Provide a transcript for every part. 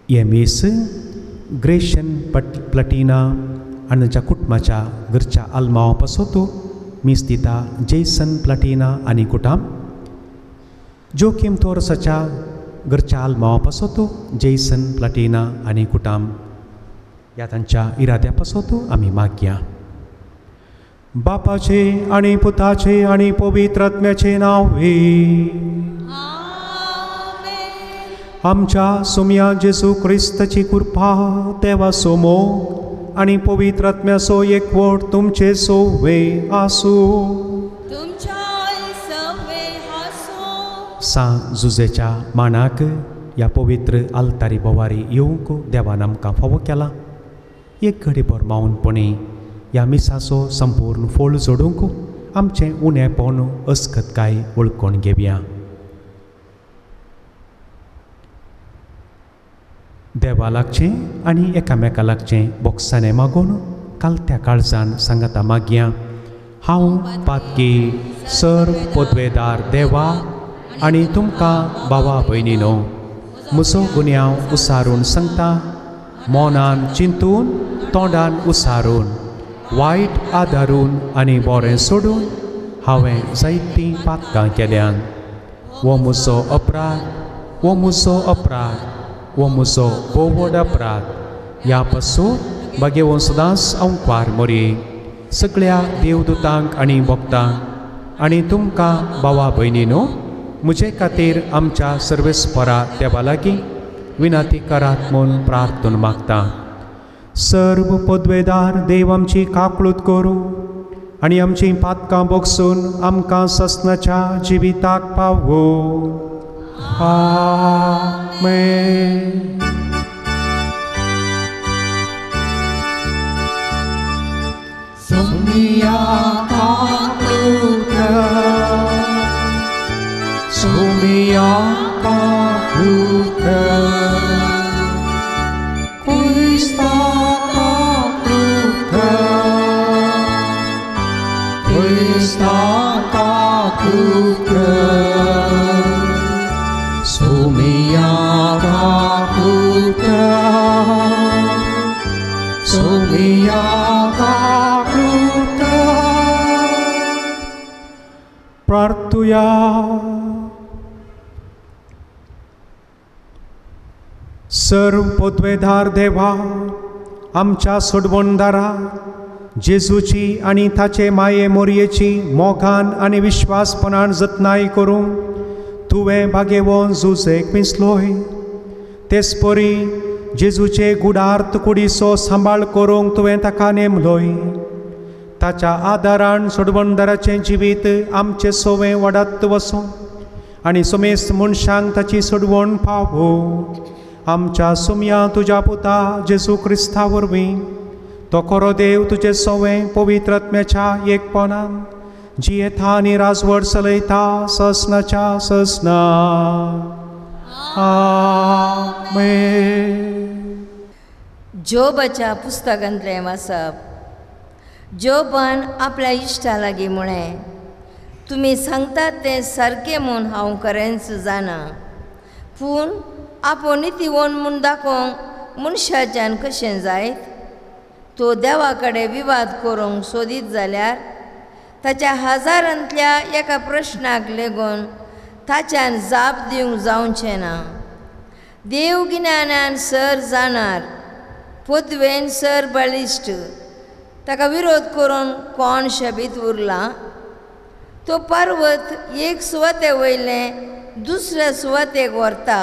येमीस Grecian प्लटीना आणि कुटुंबाच्या घरच्या आल्माव पसोतो मिस्तिता जेसन प्लटीना आणि कुटाम जोखीम थोरसाच्या घरच्या आल्माव पसोतो जेसन प्लटीना आणि कुटाम या तांच्या इराद्या पसोतो आम्ही मागया. बापाचे आणि पुताचे आणि पवित्र आत्म्याचे नावे. आमच्या सुम्या जेजू ख्रिस्ताची कृपा तेवा सोमो आणि पवित्र आत्म्याचो एकवट तुमचे सोवे आसू. सांग जुजेच्या मानाक या पवित्र आलतारी बोवारी येवंक देवान आमकां फावो केला. एक घडीभर मावनपणी या मिसाचो संपूर्ण फोळ जोडूंक आमचें उणेपण अस्खतकाय वळखून घेवया. देवा लागचें आनी एकामेका लागचें बोगसाने मागून कालत्या काळजान सांगाता मागया. हांव पातकी सर पदवेदार देवा आनी तुमकां भावा भयणीनो म्हजो गुन्यांव उसारून सांगता. मोनान चिंतून तोंडान उसारून वायट आदारून आनी बरें सोडून हांवें जायतीं पातकां केल्यान. वो म्हजो अपराध, वो म्हजो अपराध, वो म्हजो बोवड अपराध. ह्या पासून बागेवून सदांच अंकवार मोरी सगळ्या देवदूतांक आनी भक्तांक आनी तुमकां भावा भयणीनो म्हजे खातीर आमच्या सर्वेस्परा देवा लागीं विनंती करात म्हूण प्रार्थना मागता. सर्व पदवेदार देव आमची काकळूत करूं आनी आमची पातकां बोगसून आमकां ससनाच्या जिविताक पावो. आमेन. Sumia kakuka, Sumia kakuka, Krista kakuka, Krista kakuka, Sumia kakuka, Sumia kakuka. प्रार्थुया. सर्व पदवेदार देवा आमच्या सोडवणदारा जेजूची आनी ताचे माये मोरयेची मोगान आनी विश्वासपणान जतनाय करूं तुवें बागेवोन झुजेक पिंसलोय. तेच परी जेजूचे गुडार्थ कुडीचो सांबाळ करूंक तुवें ताका नेमलोय. ताच्या आदारान सोडवणदाराचें जिवीत आमचे सोवें वाडत वचूं आनी समेस्त मनशांक ताची सोडवण पावो. आमच्या सुम्या तुज्या पुता जेजू क्रिस्ता वरवीं तो खरो देव तुजे सोवें पवित्र आत्म्याच्या एकपणान जी येता आनी राजवट चलयता ससनाच्या ससना. आमेन. जोबाच्या पुस्तकांतलें वाचप. जोबान आपल्या इश्टा लागीं म्हळें, तुमी सांगतात तें सारकें म्हूण हांव खरेंच जाणा, पूण आपूण नितीवोन म्हूण दाखोवंक मनशाच्यान कशें जायत? तो देवा कडेन विवाद करूंक सोदीत जाल्यार ताच्या हजारांतल्या एका प्रश्नाक लेगून ताच्यान जाप दिवंक जावचें ना. देव गिन्यानान सर जाणार, पदवेन सर बळिश्ट, ताका विरोध करून कोण शबीत उरला? तो पर्वत एक सुवाते वयलें दुसऱ्या सुवातेक व्हरता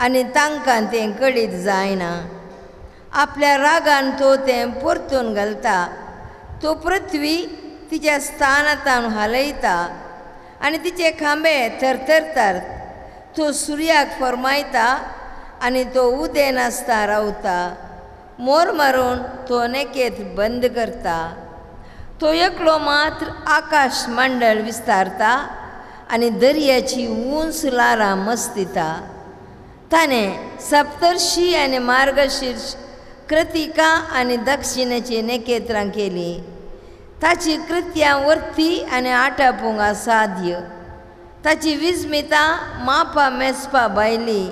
आनी तांकां तें कळीत जायना. आपल्या रागान तो तें परतून घालता. तो पृथ्वी तिच्या स्थानांतल्यान हालयता आनी तिचे खांबे थरथरतात. तो सुर्याक फर्मायता आनी तो उदें नासता रावता. मोर मारून तो नेकेत बंद करता. तो एकलो मात्र आकाश मंडळ विस्तारता आनी दर्याची उंच लारां मस्तिता. ताणें सप्तर्शी आनी मार्गशीर्श कृतिका आनी दक्षिणेची नेकेत्रां केली. ताची कृत्यां वर्ती आनी आटापूंक असाध्य. ताची विस्मिता मापा मेजपा भायली.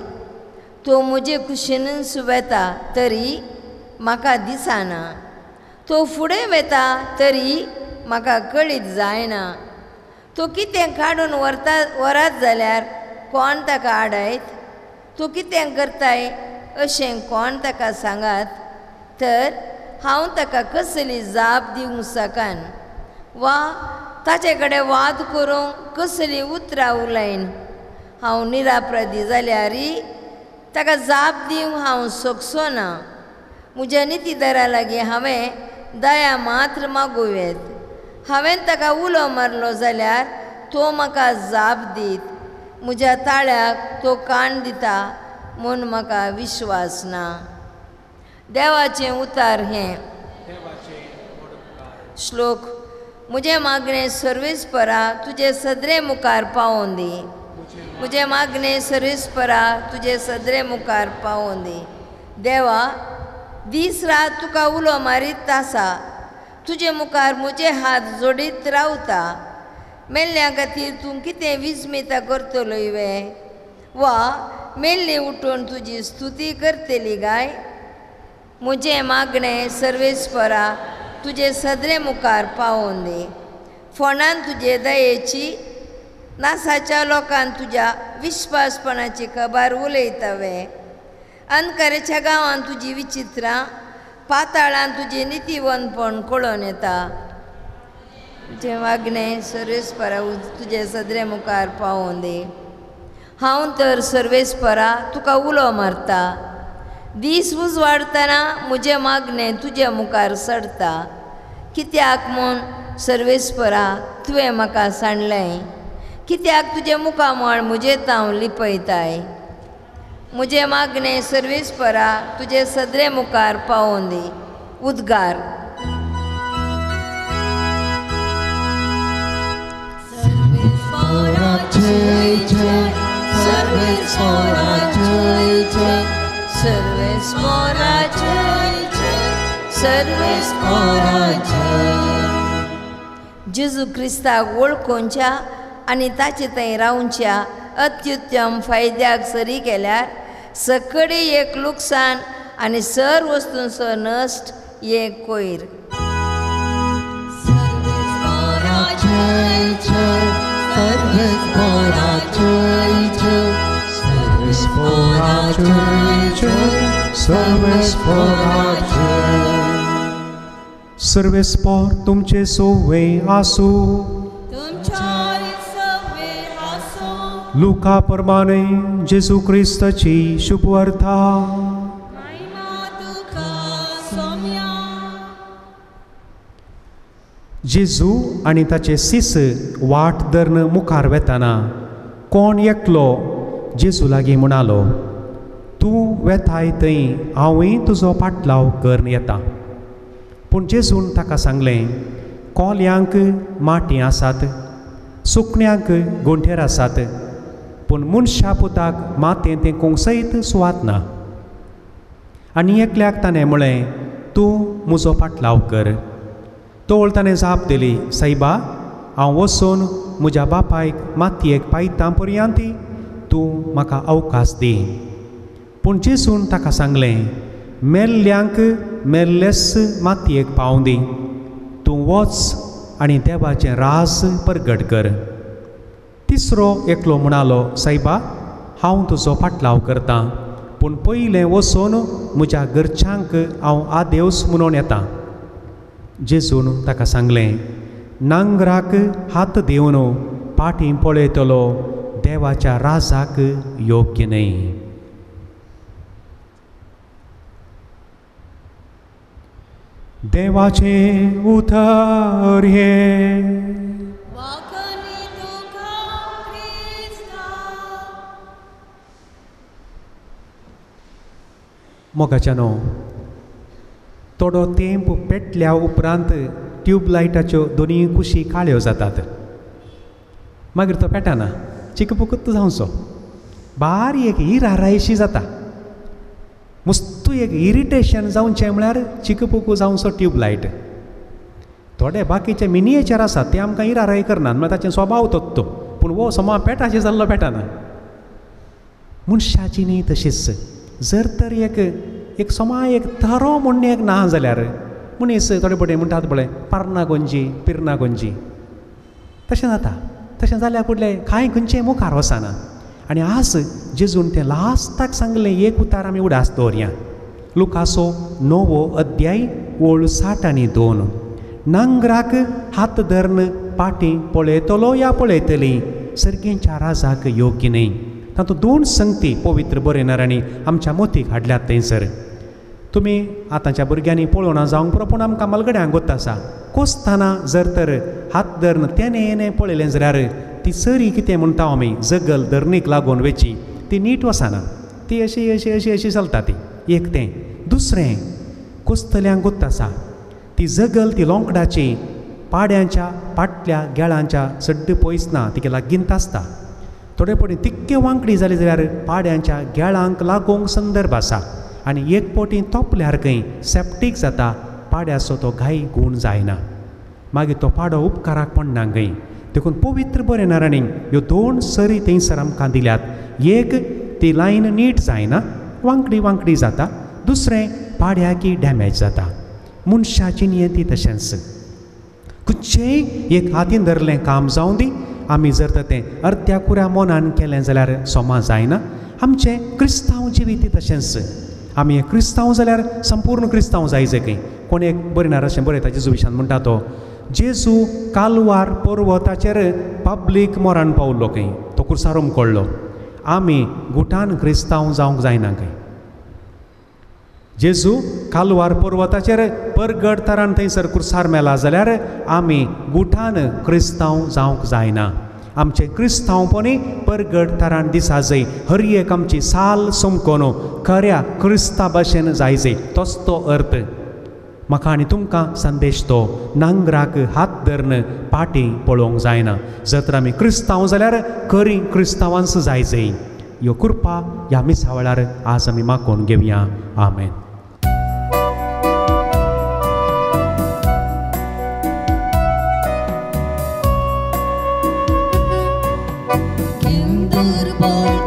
तो म्हजे कुशीन सुवेता तरी म्हाका दिसना. तो फुडें वता तरी म्हाका कळीत जायना. तो कितें काडून व्हरात जाल्यार कोण ताका आडायत? तो कितें करताय अशें कोण ताका सांगात? तर हांव ताका कसली जाप दिवंक सकान? वा ताचे कडेन वाद करूंक कसली उतरां उलयन? हांव निरापराधी जाल्यारय ताका जाप दिवंक हांव शकचो ना. म्हज्या नितीदारा लागीं हांवें दया मात्र मागुवेत. हांवें ताका उलो मारलो जाल्यार तो म्हाका जाप दीत. म्हज्या ताळ्याक तो कान दिता म्हूण म्हाका विश्वास ना. देवाचें उतार हें. श्लोक. म्हजें मागणें सर्वेस्परा तुजे सदरे मुखार पावोवन दी. म्हजें मागणें सर्वेस्परा तुजे सदरे मुखार पावोवन दी. देवा, दीस रात तुका उलो मारीत आसा. तुजे मुखार म्हजे हात जोडीत रावता. मेल्ल्या खातीर तूं कितें विस्मिता करतलो वे? वा मेल्ली उठून तुजी स्तुती करतली काय? म्हजें मागणें सर्वेस्परा तुजे सदरे मुखार पावोवन दी. फोंडान तुजे दयेची, नासाच्या लोकांक तुज्या विश्वासपणाची खबर उलयता वे. अंधकाराच्या गांवांत तुजी विचित्रां, पाताळांत तुजें नितीवनपण कळोवन येता. तुजें मागणें सर्वेस्परा तुजे सदरे मुखार पावोवन दी. हांव तर सर्वेस्परा तुका उलो मारता. दीस उजवाडटना म्हजें मागणें तुज्या मुखार सडटा. कित्याक म्हूण सर्वेस्परा तुवें म्हाका सांडलें? कित्याक तुजें मुखामळ म्हजें तांव लिपयताय? म्हजें मागणें सर्वेस्परा तुजे सदरे मुखार पावोवन दी. उद्गार. सर्वेस्परा जय जय, सर्वेस्परा जय जय, सर्वेस्परा जय जय, सर्वेस्परा जय. जेजू क्रिस्ताक वळखुच्या आनी ताचे थंय रावच्या अत्युत्तम फायद्याक सरी केल्यार सकडी एक लुकसाण आनी सर वस्तूंचो नश्ट एक कोयर. सर्वेस्परा जय जय, सर्वेस्परा जय जय, सर्वेस्परा जय जय, सर्वेस्परा जय. सर्वेस्पर तुमचे सोवे आसू. लुका प्रमाणे जेजू क्रिस्ताची शुभ वार्ता. जेजू आनी ताचे सीस वाट धरन मुखार वेताना कोण एकलो जेजू लागीं म्हणालो, तूं वेताय थंय हांवूय तुजो पाटलाव करून येता. पूण जेजून ताका सांगलें, कोल्यांक माटी आसात, सुकण्यांक गोंठेर आसात, पूण मनशा पुताक मातें तें कोंसयत सुवात ना. आनी एकल्याक ताणें म्हळें, तूं म्हजो पाटलाव कर. तोळ ताणें जाप दिली, सायबा, हांव वचून म्हज्या बापायक मातयेक पायता पर्यंत तूं म्हाका अवकाश दी. पूण जेसून ताका सांगलें, मेल्ल्यांक मेल्लेस मातयेक पावूं दी. तूं वच आनी देवाचें राज परगट कर. तिसरो एकलो म्हणालो, सायबा, हांव तुजो पाटलाव करतां, पूण पयलें वचून म्हज्या घरच्यांक हांव आदेवस म्हणून येतां. जेजून ताका सांगलें, नांगराक हात दिवन पाटी पळयतलो देवाच्या राजाक योग्य न्हय. देवाचे उतर हे. मोगाच्यानो, थोडो तेंप पेटल्या उपरांत ट्यूबलायटाच्यो दोनी कुशी काळ्यो जातात. मागीर तो पेटना, चिकपुकूत जावचो. बारीक हिरारायशी जाता. मस्तू एक इरिटेशन जावचें म्हळ्यार चिकपुकू जावचो ट्यूबलायट. थोडे बाकीचे मिनियेचर आसात ते आमकां हिराराय करनात, म्हळ्यार ताचे स्वभाव तो. पूण वो समा पेटाचे जाल्लो पेटना. मनशाची न्ही तशीच. जर तर एक समा एक थरो म्हणून एक ना जाल्यार मनीस थोडे पटेन म्हणटात पळय, पारना गोंजी पिरना गोंजी, तशें जाता. तशें जाल्यार फुडलें कांय खंयचें मुखार वचना. आनी आज जेजून तें लास्टाक सांगलें एक उतार आमी उडास दवरया. लुकासो 9 अध्याय ओळ 60 आनी 2. नांगराक हात धरून पाटी पळयतलो या पळयतली सर्गेच्या राजाक योग्य न्हय. तातूंत 2 संगती पवित्र बरयणाऱ्यांनी आमच्या मोतीक हाडल्यात थंयसर. तुमी आतांच्या भुरग्यांनी पळोवना जावंक पुरो, पूण आमकां मलगड्यांक गोत आसा. कोसताना जर तर हात धरून तेणें पळयलें जाल्यार ती सरी कितें म्हणटा आमी जगल धरणीक लागून वेची ती नीट वचना. ती अशी अशी अशी अशी चलता ती. एक तें. दुसरें, कोस्तल्यांक गोत आसा ती जगल ती लोंकडाची पाड्यांच्या पाटल्या गेळांच्या सड्ड पयस ना, तिका लागींत आसता. थोडे पटेन तितके वांकडी जाली जाल्यार पाड्यांच्या गेळांक लागूंक संदर्भ आसा. आनी एक पोटी तोपल्यार खंय सेप्टीक जाता, पाड्याचो तो घाय गूण जायना, मागीर तो पाडो उपकाराक पडना खंय. देखून पवित्र बरयणाऱ्यांनी ह्यो 2 सरी थंयसर आमकां दिल्यात. एक, ती लायन नीट जायना, वांकडी वांकडी जाता. दुसरें, पाड्याकी डॅमेज जाता. मनशाची नियती तशेंच. खंयचेंय एक हातीन धरलें काम जावं दी, आमी जर तर तें अर्द्या कुऱ्या मोनान केलें जाल्यार सोमा जायना. आमचें क्रिस्तांव जिवीत तशेंच. आमी एक क्रिस्तांव जाल्यार संपूर्ण क्रिस्तांव जायचे खंय. कोण एक बरयणार अशें बरयता जेजू विशयान म्हणटा तो, जेजू कालवार पर्वताचेर पब्लीक मोरान पावलो खंय, तो कुर्सार उमकोळ्ळो. आमी गुटान क्रिस्तांव जावंक जायना खंय. जेजू कालवार पर्वताचेर परगट तरान थंयसर कुर्सार मेला जाल्यार आमी गुटान क्रिस्तांव जावंक जायना. आमचें क्रिस्तांवपणी परगट तरान दिसा जाय. हर एक आमची साल सोमकोन खऱ्या क्रिस्ता भाशेन जायचे, तोच तो अर्थ. म्हाका आनी तुमकां संदेश तो, नांगराक हात धरून पाटी पळोवंक जायना. जर तर आमी क्रिस्तांव जाल्यार खरी क्रिस्तांवांच जायचे. ह्यो कृपा ह्या मिसा वेळार आज आमी मागून घेवया. आमेन. Wow,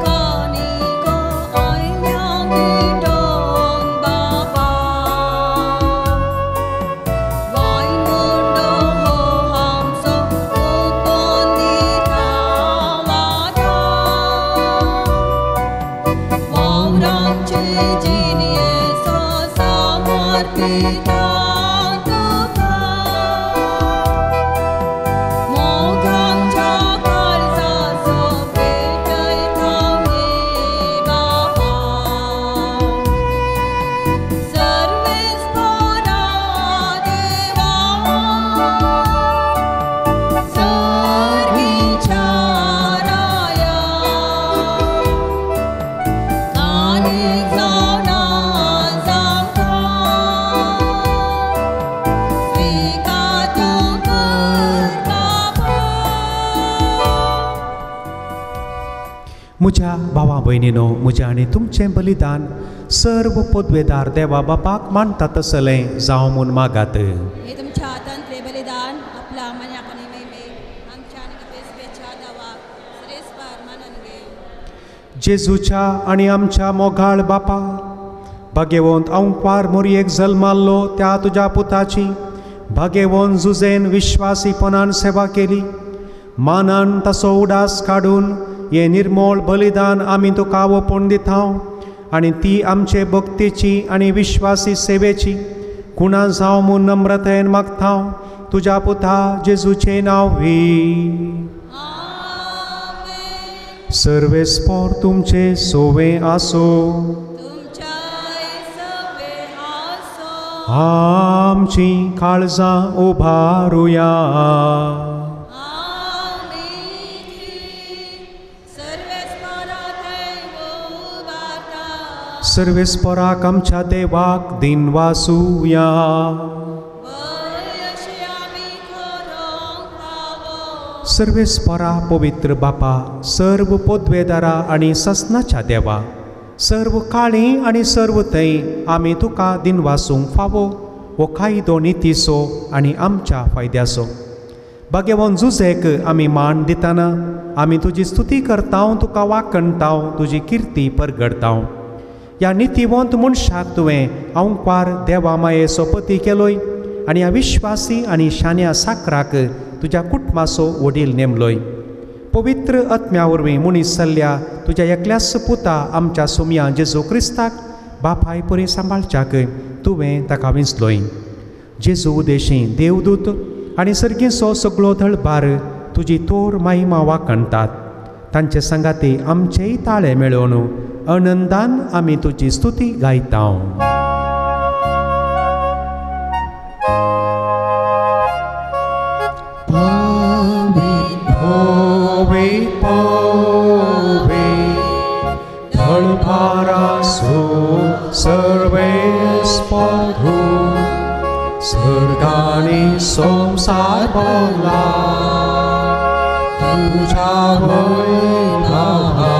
म्हज्या भावा भयणीनो, म्हजें आनी तुमचें बलिदान सर्व पदवेदार देवा बापाक मानता तसलें जावं म्हूण मागात. हे तुमच्या हातांतले बलिदान आपल्या मनाक आनी मेमे आमच्या आनी कपेसपेच्या दावा श्रेस्पार मानून घे. जेजूच्या आनी आमच्या मोगाळ बापा, भाग्यवंत अंकवार मोरयेक जल्माल्लो त्या तुज्या पुताची भाग्यवंत जुजेन विश्वासीपणान सेवा केली. मानान तसो उडास काडून हे निर्मळ बलिदान आमी तुका ओपून दिता आनी ती आमचे भक्तीची आनी विश्वासी सेवेची खुणा जावं म्हूण नम्रतायेन मागता तुज्या पुता जेजूचें नांव वी. सर्वेस्पोर तुमचे सोवे आसो. आमची काळजां उबारुया. सर्वेस्पराक आमच्या देवाक दिन वासुया. सर्वेस्परा पवित्र बापा, सर्व पदवेदारा आनी ससनाच्या देवा, सर्व काळी आनी सर्व थंय आमी तुका दिन वासूंक फावो हो कायदो नितीसो आनी आमच्या फायद्याचो. भाग्यवंत जुजेक आमी मान दितना आमी तुजी स्तुती करता, तुका वाकणटा, तुजी किर्ती परगडता. ह्या नितीवंत मनशाक तुवें अंकवार देवा मायेचो पती केलोय आनी ह्या विश्वासी आनी शान्या साकराक तुज्या कुटुंबाचो वडील नेमलोय. पवित्र आत्म्या वरवीं मनीस जाल्ल्या तुज्या एकल्याच पुता आमच्या सोमया जेजू क्रिस्ताक बापाय परी सांबाळच्याक तुवें ताका विंचलोय. जेजू उदेशी देवदूत आनी सर्गीचो सगळो दळबार तुजी तोर महिमा वाकणटात. तांचे संगाती आमचेय ताळे मेळोवन आनंदान आमी तुजी स्तुती गायता. सर्वेस्परू सर्गानी संसार भरला तुझ्या वैभवा.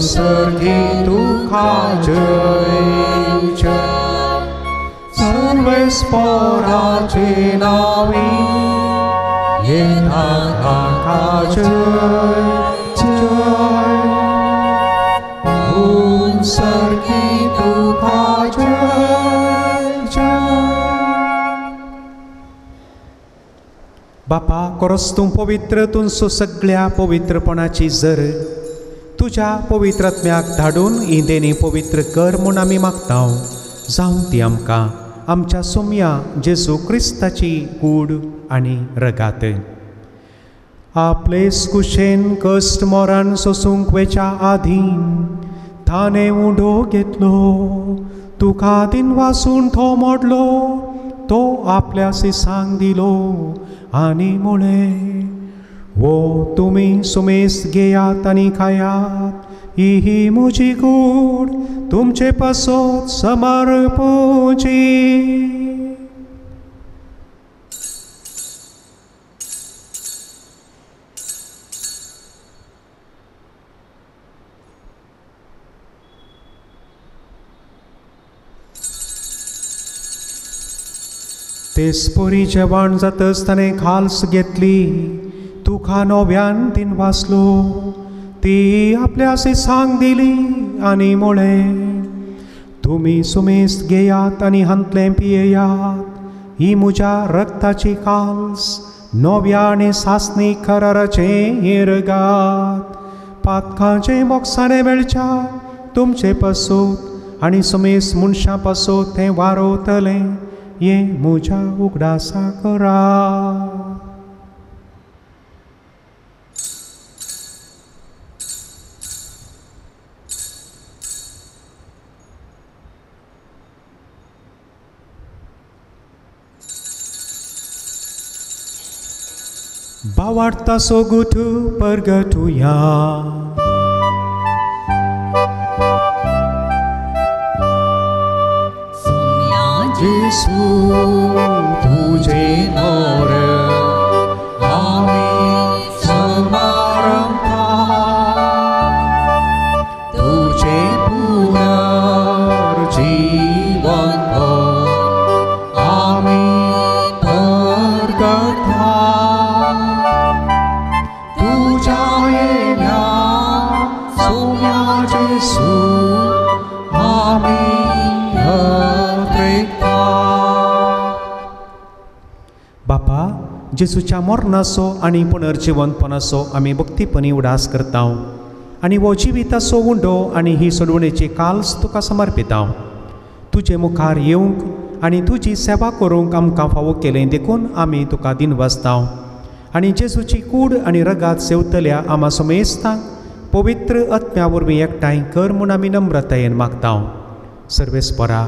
सर्गी तुका जय जय. सर्वेस्पराचे नावी येता काका जय जय. सर्गी तुका जय जय. बापा, खरोच तूं पवित्र, तुमचो सगळ्या पवित्रपणाची जर तुज्या पवित्र आत्म्याक धाडून ही देणी पवित्र कर म्हूण आमी मागता. जावं ती आमकां आमच्या सोमया जेजू क्रिस्ताची कूड आनी रगात. आपलेच कुशेन कश्ट मोरान सोसूंक वेच्या आदीं ताणे उडो घेतलो. तुका दिन वासून थो मोडलो, तो आपल्या सिसांक दिलो आनी म्हळें, वो तुमी सुमेस घेयात आनी खायात, ही म्हजी कूड तुमचे पासत समर्पूची. तेसपरी जेवण जातच ताणें खाल्स घेतली. तुका नव्यान दिन वाचलो, ती आपल्या सिसांक दिली आनी म्हळें, तुमी सुमेस घेयात आनी हांतलें पियेयात, ही म्हज्या रक्ताची काल्स नव्या आनी सासणी कराराचें हेरगात. पातकांचे मोगसाणे मेळच्या तुमचे पासत आनी सुमेस मनशां पासत तें वारोतलें, ये म्हज्या उगडासा करा. बावार्ता सोगुटू परगटुया. जेसू तुझे मोर आमी समा जेजूच्या मरणाचो आनी पुनर्जिवंतपणाचो आमी भक्तीपणी उडास करता आनी हो जिविताचो उंडो आनी ही सोडवणेची काल्स तुका समर्पिता. तुजे मुखार येवंक आनी तुजी सेवा करूंक आमकां फावो केलें देखून आमी तुका दिनवासता आनी जेजूची कूड आनी रगात सेवतल्या आमा समेस्तांक पवित्र आत्म्या वरवीं एकठांय कर म्हूण आमी नम्रतायेन मागता. सर्वेस्परा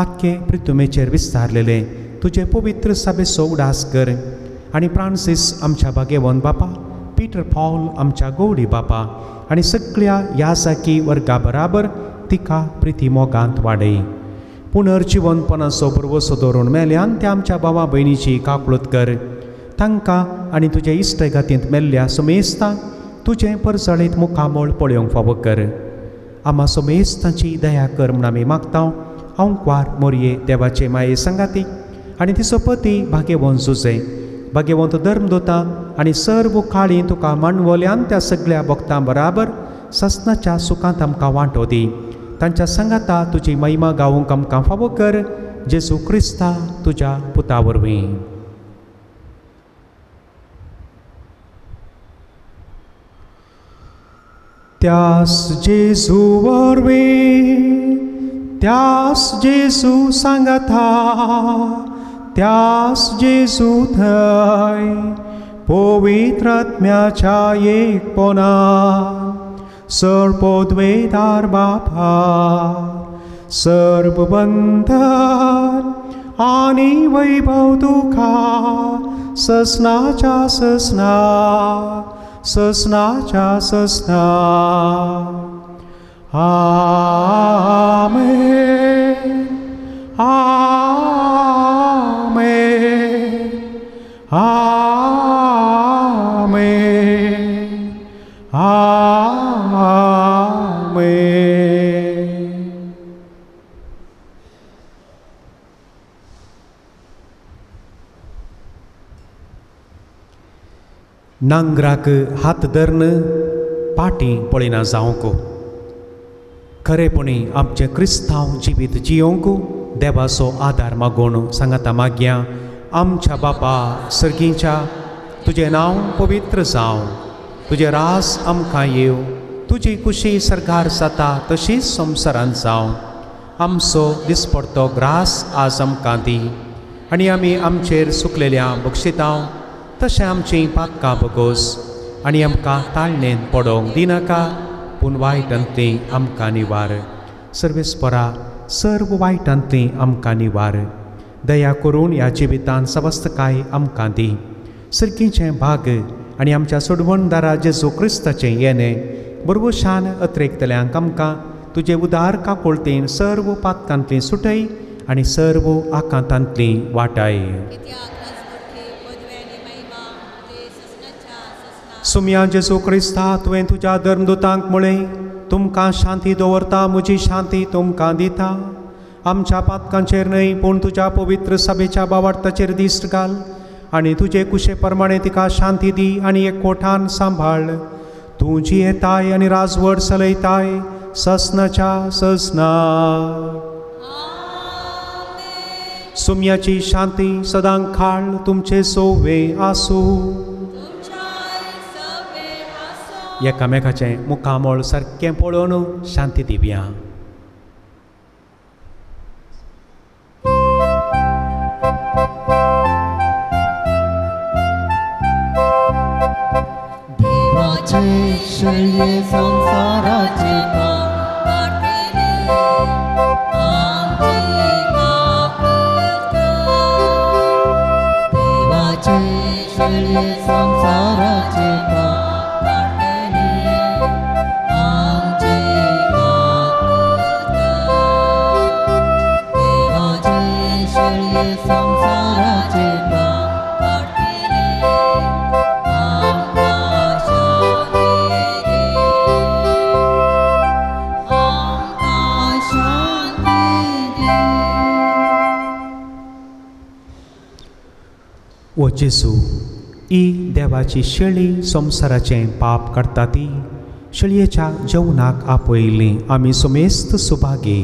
आख्खे पृथ्वीचेर विस्तारलेले तुजे पवित्र सभेचो उडास कर आनी फ्रांसीस आमच्या भाग्यवन बापा, पीटर पॉल आमच्या गवडी बापा आनी सगळ्या यासाकी वर्गा बराबर तिका प्रिती मोगांत वाडय. पुनर्जिवंतपणाचो बरवसो दवरून मेल्यान त्या आमच्या भावा भयणीची काकूळट कर. तांकां आनी तुजे इश्टगातींत मेल्ल्या समेस्तांक तुजें परसळीत मुखामोळ पळोवंक फावो कर. आमा समेस्तांची दया कर म्हूण आमी मागता. अंकवार मोरये देवाचे माये संगाती आनी तिचो पती भाग्यवंत जुजे, भाग्यवंत धर्मदूता आनी सर्व काळी तुका मांडवल्यान त्या सगळ्या भक्तां बराबर ससनाच्या सुखांत आमकां वांटो दी. तांच्या संगाता तुजी महिमा गावूंक आमकां फावो कर. जेजू क्रिस्ता तुज्या पुता वरवीं. त्यास जेजू वरवीं, त्यास जेजू सांगता, त्यास जेजू थंय पवित्र आत्म्याच्या एकपणान सर्वोद्वेदार बापा, सर्व बंधन आनी वैभव तुका ससनाच्या ससना, ससनाच्या ससना. आमेन, आमेन, आमेन, आमेन. नांगराक हात धरन पाटी पळयना जावंक, खरेपणी आमचें क्रिस्तांव जिवीत जियोंक देवाचो आदार मागून सांगाता मागया. आमच्या बापा सर्गीच्या तुजें नांव पवित्र जावं, तुजें रास आमकां येव, तुजी कुशी सरकार जाता तशीच संवसारांत जावं. आमचो दिसपडतो ग्रास आज आमकां दी आनी आमी आमचेर सुकलेल्या बक्षिता तशें आमचीं पातकां बगोस आनी आमकां ताळणेन पडोवंक दिनाका, पूण वायटांतलीं आमकां निवार. सर्वेस्परा सर्व वायटांतलीं आमकां निवार. दया करून ह्या जिवितांत सवस्तकाय आमकां दी. सर्गीचें भाग आनी आमच्या सोडवणदारा जेजू क्रिस्ताचें येणें बरोवशान अत्रेकतल्यांक आमकां तुजे उदार काकुळतेन सर्व पातकांतलीं सुटय आनी सर्व आकांतांतलीं वाटाय. सुम्या जेजू क्रिस्ता तुवें तुज्या धर्मदूतांक म्हळें, तुमकां शांती दवरता, म्हजी शांती तुमकां दिता. आमच्या पातकांचेर न्हय पूण तुज्या पवित्र सभेच्या बावार्थाचेर दिश्ट घाल आनी तुजे कुशे प्रमाणे तिका शांती दी आनी एकवटान सांबाळ. तूं जी येताय आनी राजवट चलयताय ससनाच्या ससना. सुम्याची शांती सदांच खाळ तुमचे सोवे आसूं. एकामेकाचें मुखामोळ सारकें पळोवन शांती दिवया. देवाचे शळये संसाराचे देवाचे शळये संसाराचे ओ जेजू, ही देवाची शेळी संवसाराचें पाप काडटा ती शेळयेच्या जेवणाक आपयली आमी समेस्त सुभागी.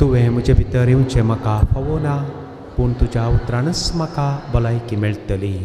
तुवें म्हजे भितर येवचें म्हाका फावो ना, पूण तुज्या उतरानच म्हाका भलायकी मेळटली.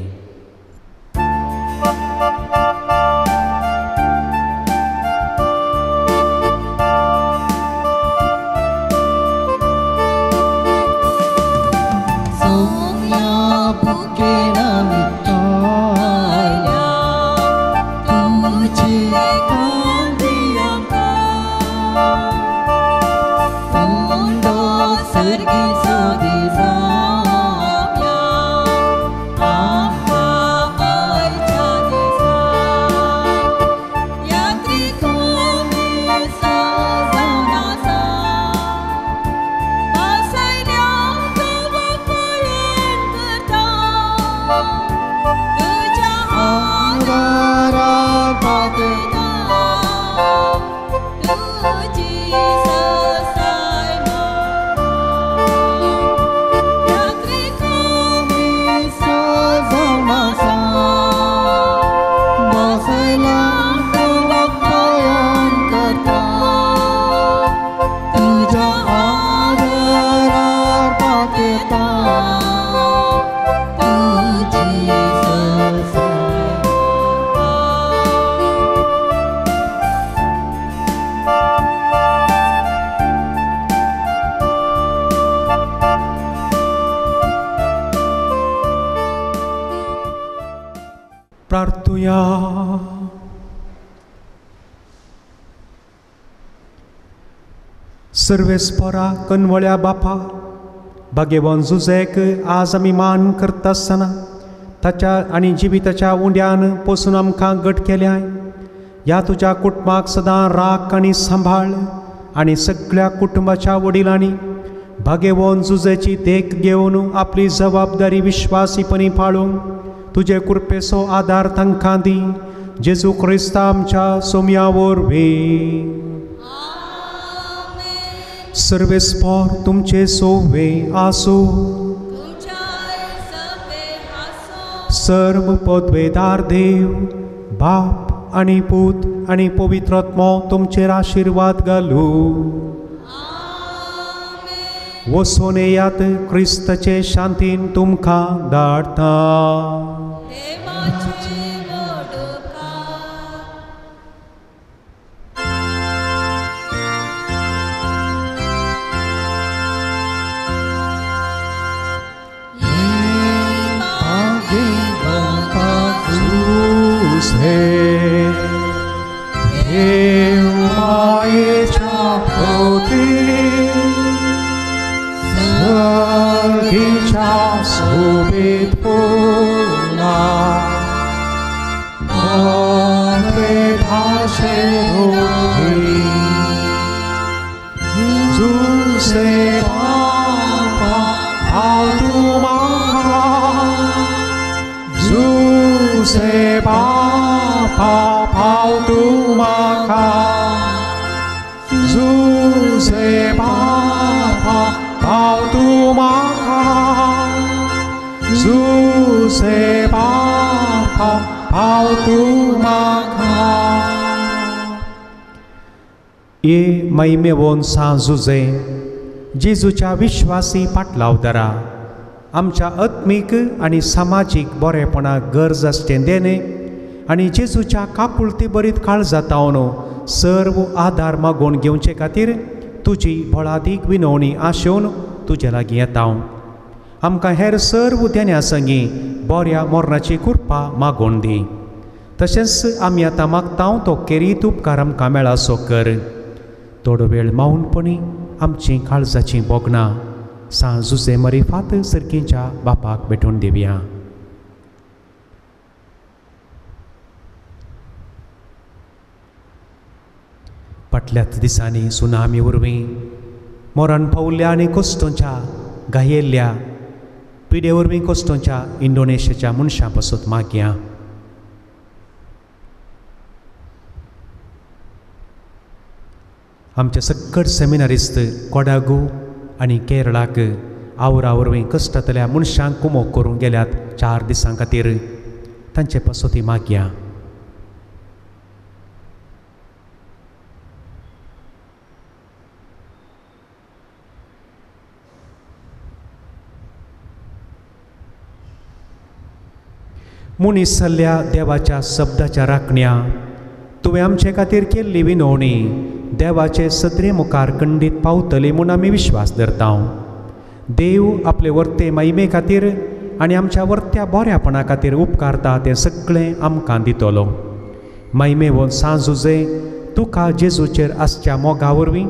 प्रार्थुया. सर्वेस्परा कनवळ्या बापा, भाग्यवान जुजेक आज आमी मान करता आसतना ताच्या आनी जिविताच्या उंड्यान पसून आमकां घट केल्या. ह्या तुज्या कुटुंबाक सदां राख आनी सांबाळ आनी सगळ्या कुटुंबाच्या वडिलांनी भाग्यवान जुजेची देख घेवन आपली जबाबदारी विश्वासीपणी पाळूंक तुजे कृपेचो आदार तांकां दी. जेजू क्रिस्त आमच्या सोम्या वरवीं. सर्वेस्पर तुमचे सोवे आसूं. सर्व पदवेदार देव बाप आनी पूत आनी पवित्रात्मो तुमचेर आशिर्वाद घालूं. वचून येयात, क्रिस्ताचे शांतीन तुमकां धाडटा. देव मायेच्या पोटी सर्गीच्या सोबीत पुना भाषे रोगी जुसे बापा आतुमा जुसे बापा पावतू माका जुसे बापा पावतू माका जुसे बापा पावतू माका. ये मैमेवोन सांजुजे जेजूच्या विश्वासी पाटलावदारा आमच्या आत्मीक आनी सामाजीक बरेपणाक गरज आसचें देणे आनी जेजूच्या काकुळती बरीत काळजां तावन सर्व आदार मागून घेवचे खातीर तुजी भलादीक विनवणी आशेवन तुजे लागीं येता. आमकां हेर सर्व देण्या संगी बऱ्या मोर्नाची कृपा मागून दी. तशेंच आमी आतां मागता तो केरीत उपकार आमकां मेळा सो कर. थोडो वेळ माऊनपणी आमची काळजाची बोगणां सांजुजे मरिफात सर्गीच्या बापाक भेटून दिवया. फाटल्याच दिसांनी सुनामी वरवीं मरण पावल्ल्या आनी कोस्टोच्या घायेल्ल्या पिडे वरवीं कोस्टोच्या इंडोनेशियाच्या मनशां पासून मागया. आमचे सगळे सेमिनारिस्ट कोडागू आनी केरळाक आवरा वरवीं कश्टांतल्या मनशांक कुमोग करूंक गेल्यात 4 दिसां खातीर. तांचे पासोती मागया. मुनीस जाल्ल्या देवाच्या शब्दाच्या राखण्या तुवें आमचे खातीर केल्ली विनवणी देवाचे सत्रे मुखार खंडीत पावतली म्हूण आमी विश्वास धरता. देव आपले वर्ते महिमे खातीर आनी आमच्या वर्त्या बऱ्यापणा खातीर उपकारता तें सगळें आमकां दितलो. महिमेवंत सांजुजे तुका जेजूचेर आसच्या मोगा वरवीं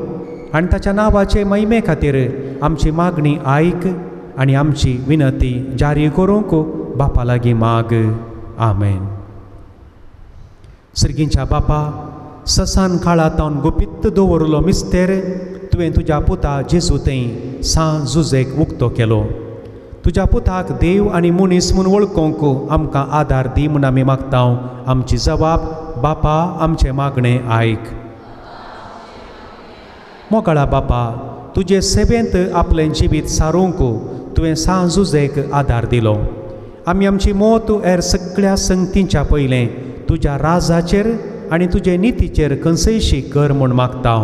आनी ताच्या नांवाचे महिमे खातीर आमची मागणी आयक आनी आमची विनंती जारी करूंक बापा लागीं माग. आमेन. सर्गींच्या बापा, ससान काळांतावन गुपित्त दवरलो मिस्तेर तुवें तुज्या पुता जेजू थंय सांजुजेक उक्तो केलो. तुज्या पुताक देव आनी मनीस म्हूण वळखूंक आमकां आदार दी म्हूण आमी मागता. आमची जबाब बापा आमचे मागणें आयक. मोगाळा बापा, तुजे सेवेंत आपलें जिवीत सारूंक तुवें सांजुजेक आदार दिलो. आमी आमची मोत हेर सगळ्या संगतींच्या पयलें तुज्या राजाचेर आनी तुजे नितीचेर खंयसयशी कर म्हूण मागता.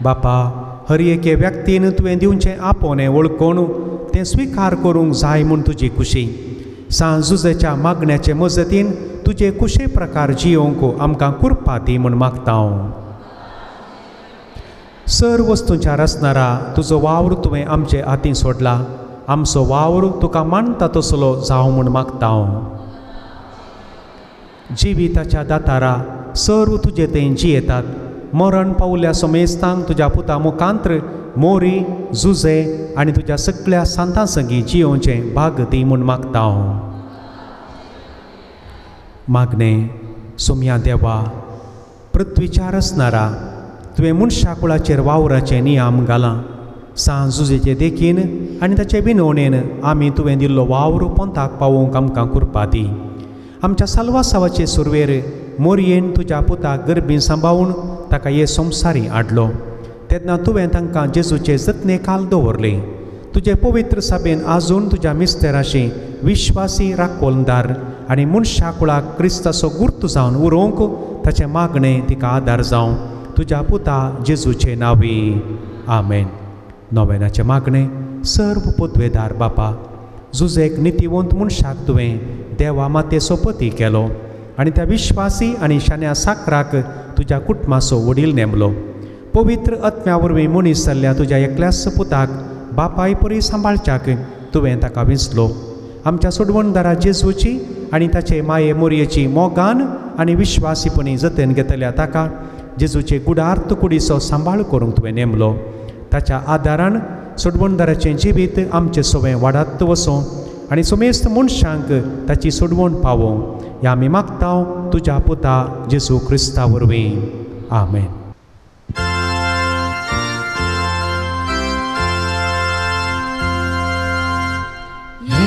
बापा, हर एके व्यक्तीन तुवें दिवचें आपोवणें वळखून तें स्विकार करूंक जाय म्हूण तुजी खुशी. सांजुजेच्या मागण्याचे मजतीन तुजे कुशे प्रकार जियोंक आमकां कृपा दी म्हूण मागता. सर वस्तूंच्या रचणारा तुजो वावर तुवें आमचे हातीं सोडला. आमचो वावर तुका मानता तसलो जावं म्हूण मागता. जिविताच्या दातारा सर्व तुजे थंय जियेतात. मरण पावल्या समेस्तांक तुज्या पुता मुखांत्र मोरी झुजे आनी तुज्या सगळ्या सांतां संगी जियोवचें भाग दी म्हूण मागता. मागणें सुम्या देवा, पृथ्वीच्या रचणारा तुवें मनशा कुळाचेर वावराचें नियम घालां. सांजुजेचे देखीन आनी ताचे विनवणेन आमी तुवें दिल्लो वावर पंथाक पावोवंक आमकां कृपा दी. आमच्या साल्वासावाचे सुरवेर मोरयेन तुज्या पुताक गर्भीन सांबाळून ताका हे संवसारी हाडलो. तेन्ना तुवें तांकां जेजूचे जतने काल दवरले. तुजे पवित्र सभेन आजून तुज्या मिस्तेराशी विश्वासी राखोलदार आनी मनशा कुळाक क्रिस्ताचो गुर्त जावन उरोवंक ताचें मागणें तिका आदार जावं. तुज्या पुता जेजूचे नांवी. आमेन. नोवेनाचें मागणें सर्व पदवेदार बापा, झुजेक नितीवंत मनशाक तुवें देवा मातेचो पती केलो आनी त्या विश्वासी आनी शान्या साकराक तुज्या कुटुंबाचो वडील नेमलो. पवित्र आत्म्या वरवीं मनीस जाल्ल्या तुज्या एकल्याच पुताक बापाय परी सांबाळच्याक तुवें ताका विंचलो. आमच्या सोडवणदारा जेजूची आनी ताचे माये मोरयेची मोगान आनी विश्वासीपणी जतन घेतल्या ताका जेजूचे गुडार्थ कुडीचो सांबाळ करूंक तुवें नेमलो. ताच्या आदारान सोडवणदाराचें जिवीत आमचें सवें वाडत वचों आनी समेस्त मनशांक ताची सोडवण पावों ह्या आमी मागता तुज्या पुता जेजू क्रिस्ता वरवीं. आमेन. हे